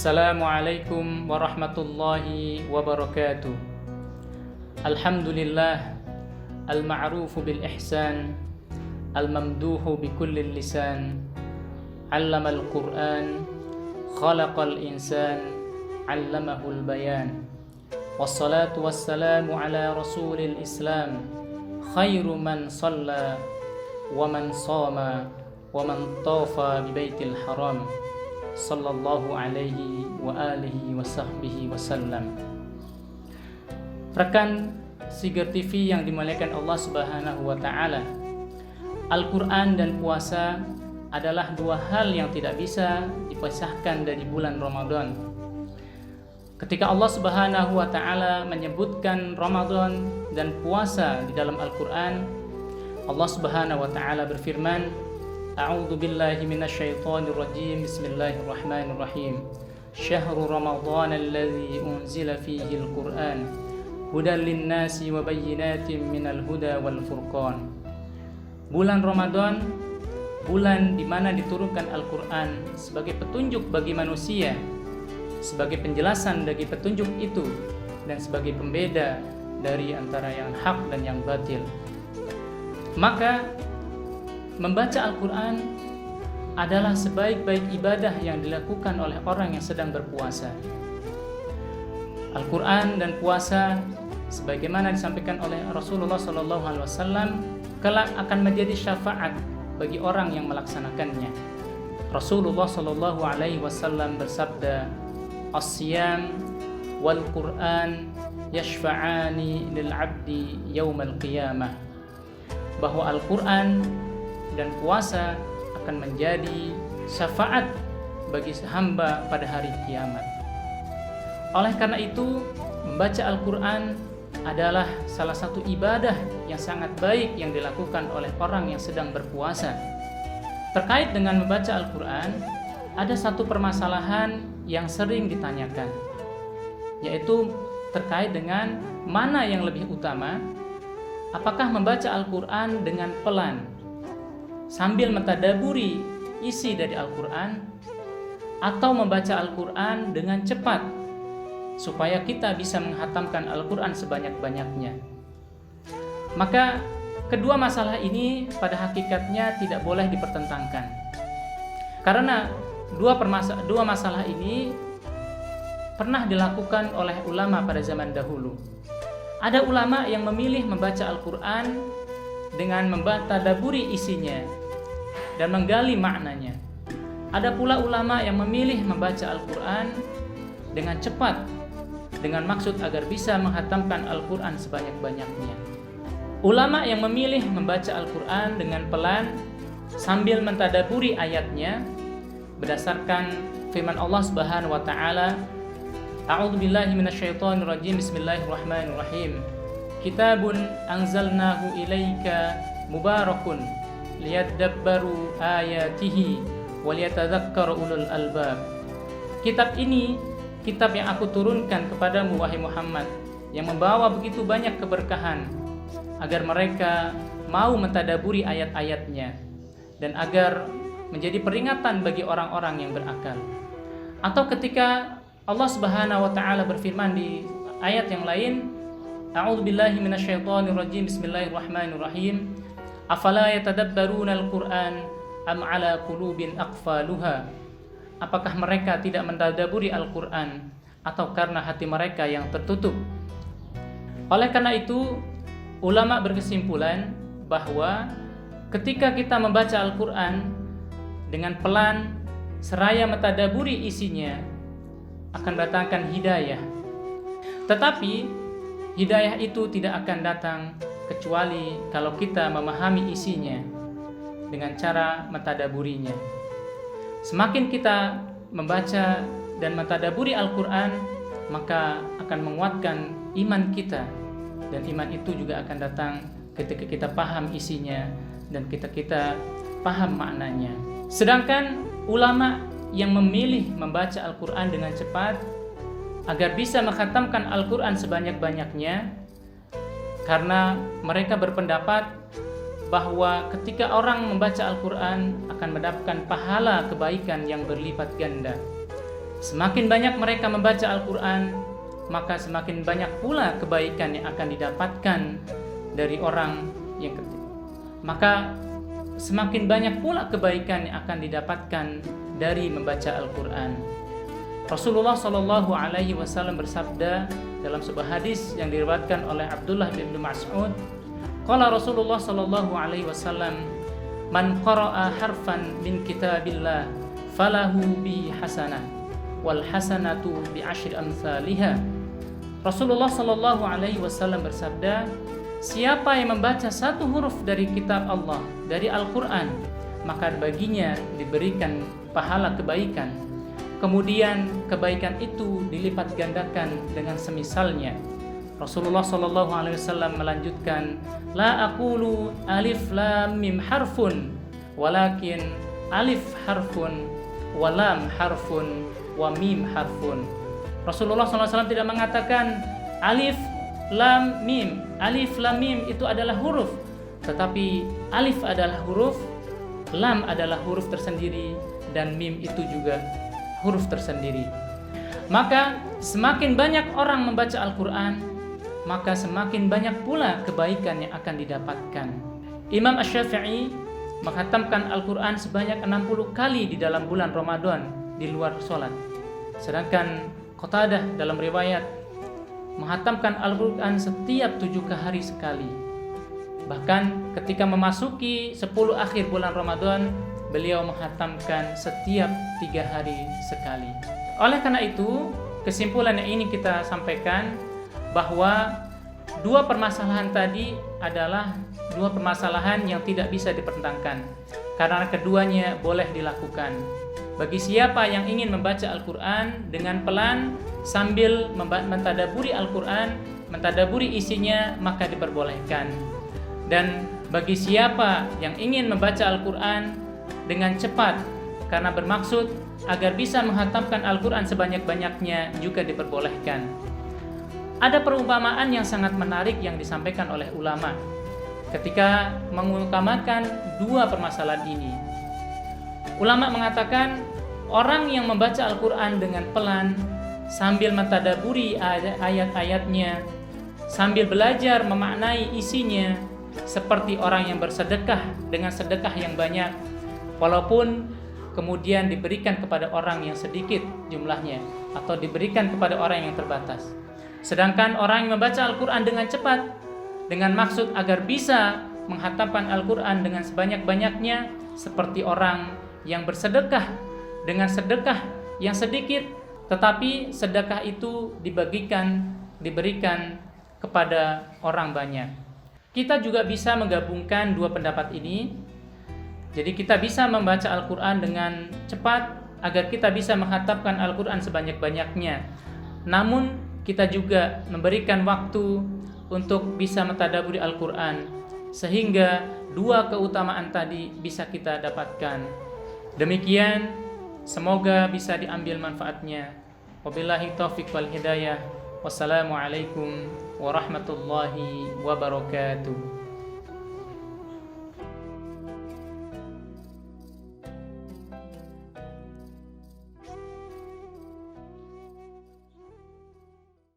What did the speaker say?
Assalamualaikum warahmatullahi wabarakatuh. Alhamdulillah al-ma'rufu bil ihsan, al-mamduhu bi kulli lisan, 'allamal Qur'an, khalaqal insan, 'allamahul bayan. Wassalatu wassalamu ala rasulil Islam, khairu man shalla wa man shama wa man tafa bi baitil haram, sallallahu alaihi wa alihi wa sahbihi wasallam. Rekan Siger TV yang dimuliakan Allah Subhanahu wa taala, Al-Qur'an dan puasa adalah dua hal yang tidak bisa dipisahkan dari bulan Ramadan. Ketika Allah Subhanahu wa taala menyebutkan Ramadan dan puasa di dalam Al-Qur'an, Allah Subhanahu wa taala berfirman, A'udzu billahi minasyaitonir rajim. Bismillahirrahmanirrahim. Syahrul Ramadhan alladzi unzila fihi al-Qur'an hudan lin-nasi wa bayyinatin minal huda wal furqan. Bulan Ramadan, bulan di mana diturunkan Al-Qur'an sebagai petunjuk bagi manusia, sebagai penjelasan bagi petunjuk itu, dan sebagai pembeda dari antara yang hak dan yang batil. Maka membaca Al-Qur'an adalah sebaik-baik ibadah yang dilakukan oleh orang yang sedang berpuasa. Al-Qur'an dan puasa, sebagaimana disampaikan oleh Rasulullah SAW, kelak akan menjadi syafaat bagi orang yang melaksanakannya. Rasulullah SAW bersabda, As-siyam wal Qur'an yashfa'ani lil 'abdi yaumal qiyamah, bahwa Al-Qur'an dan puasa akan menjadi syafaat bagi hamba pada hari kiamat. Oleh karena itu, membaca Al-Qur'an adalah salah satu ibadah yang sangat baik yang dilakukan oleh orang yang sedang berpuasa. Terkait dengan membaca Al-Qur'an, ada satu permasalahan yang sering ditanyakan, yaitu terkait dengan mana yang lebih utama, apakah membaca Al-Qur'an dengan pelan sambil mentadaburi isi dari Al-Qur'an, atau membaca Al-Qur'an dengan cepat supaya kita bisa menghatamkan Al-Qur'an sebanyak-banyaknya. Maka kedua masalah ini pada hakikatnya tidak boleh dipertentangkan, karena dua masalah ini pernah dilakukan oleh ulama pada zaman dahulu. Ada ulama yang memilih membaca Al-Qur'an dengan mentadaburi isinya dan menggali maknanya. Ada pula ulama yang memilih membaca Al-Qur'an dengan cepat, dengan maksud agar bisa menghatamkan Al-Qur'an sebanyak-banyaknya. Ulama yang memilih membaca Al-Qur'an dengan pelan sambil mentadaburi ayatnya berdasarkan firman Allah Subhanahu wa taala, A'udzu billahi minasyaitonir rajim. Bismillahirrahmanirrahim. Kitabun anzalnahu ilaika mubarakun liyadabbaru ayatihi waliyatadzakkara ulul albab. Kitab ini kitab yang aku turunkan kepadamu wahai Muhammad, yang membawa begitu banyak keberkahan, agar mereka mau mentadaburi ayat-ayatnya dan agar menjadi peringatan bagi orang-orang yang berakal. Atau ketika Allah Subhanahu wa taala berfirman di ayat yang lain, A'udzu billahi minasyaitonir rajim. Bismillahirrahmanirrahim. Afala yatadabbaruna al-Qur'an am 'ala qulubin aqfaluha. Apakah mereka tidak mentadaburi Al-Qur'an atau karena hati mereka yang tertutup? Oleh karena itu, ulama berkesimpulan bahwa ketika kita membaca Al-Qur'an dengan pelan seraya mentadaburi isinya akan datangkan hidayah. Tetapi hidayah itu tidak akan datang kecuali kalau kita memahami isinya dengan cara mentadaburinya. Semakin kita membaca dan mentadaburi Al-Qur'an, maka akan menguatkan iman kita, dan iman itu juga akan datang ketika kita paham isinya dan kita paham maknanya. Sedangkan ulama yang memilih membaca Al-Qur'an dengan cepat agar bisa menghatamkan Al-Qur'an sebanyak-banyaknya, karena mereka berpendapat bahwa ketika orang membaca Al-Qur'an akan mendapatkan pahala kebaikan yang berlipat ganda. Semakin banyak mereka membaca Al-Quran, maka semakin banyak pula kebaikan yang akan didapatkan dari orang yang ketiga. Maka semakin banyak pula kebaikan yang akan didapatkan dari membaca Al-Quran. Rasulullah Shallallahu Alaihi Wasallam bersabda dalam sebuah hadis yang diriwayatkan oleh Abdullah bin Mas'ud, qala Rasulullah Shallallahu Alaihi Wasallam, man qara'a harfan min kitabillah falahu bihi hasanah wal hasanatu bi asyri amsalihha. Rasulullah Shallallahu Alaihi Wasallam bersabda, siapa yang membaca satu huruf dari kitab Allah, dari Al-Quran, maka baginya diberikan pahala kebaikan. Kemudian kebaikan itu dilipat gandakan dengan semisalnya. Rasulullah Shallallahu Alaihi Wasallam melanjutkan, la aqulu alif lam mim harfun, walakin alif harfun, walam harfun, wa mim harfun. Rasulullah SAW tidak mengatakan alif lam mim. Alif lam mim itu adalah huruf, tetapi alif adalah huruf, lam adalah huruf tersendiri, dan mim itu juga huruf tersendiri. Maka semakin banyak orang membaca Al-Quran, maka semakin banyak pula kebaikan yang akan didapatkan. Imam Asy-Syafi'i menghatamkan Al-Quran sebanyak 60 kali di dalam bulan Ramadan di luar sholat. Sedangkan Qatadah dalam riwayat menghatamkan Al-Quran setiap 7 hari sekali. Bahkan ketika memasuki 10 akhir bulan Ramadan, beliau menghatamkan setiap 3 hari sekali. Oleh karena itu, kesimpulan yang ini kita sampaikan bahwa dua permasalahan tadi adalah dua permasalahan yang tidak bisa dipertentangkan, karena keduanya boleh dilakukan. Bagi siapa yang ingin membaca Al-Quran dengan pelan sambil mentadaburi Al-Quran, mentadaburi isinya, maka diperbolehkan. Dan bagi siapa yang ingin membaca Al-Quran dengan cepat karena bermaksud agar bisa menghatamkan Al-Quran sebanyak-banyaknya, juga diperbolehkan. Ada perumpamaan yang sangat menarik yang disampaikan oleh ulama ketika mengutamakan dua permasalahan ini. Ulama mengatakan orang yang membaca Al-Quran dengan pelan sambil mentadaburi ayat-ayatnya, sambil belajar memaknai isinya, seperti orang yang bersedekah dengan sedekah yang banyak, walaupun kemudian diberikan kepada orang yang sedikit jumlahnya atau diberikan kepada orang yang terbatas. Sedangkan orang yang membaca Al-Quran dengan cepat dengan maksud agar bisa menghatamkan Al-Quran dengan sebanyak-banyaknya, seperti orang yang bersedekah dengan sedekah yang sedikit, tetapi sedekah itu diberikan kepada orang banyak. Kita juga bisa menggabungkan dua pendapat ini. Jadi kita bisa membaca Al-Quran dengan cepat agar kita bisa menghatamkan Al-Quran sebanyak-banyaknya. Namun kita juga memberikan waktu untuk bisa mentadaburi Al-Quran, sehingga dua keutamaan tadi bisa kita dapatkan. Demikian, semoga bisa diambil manfaatnya. Wabillahi taufiq wal hidayah. Wassalamualaikum warahmatullahi wabarakatuh.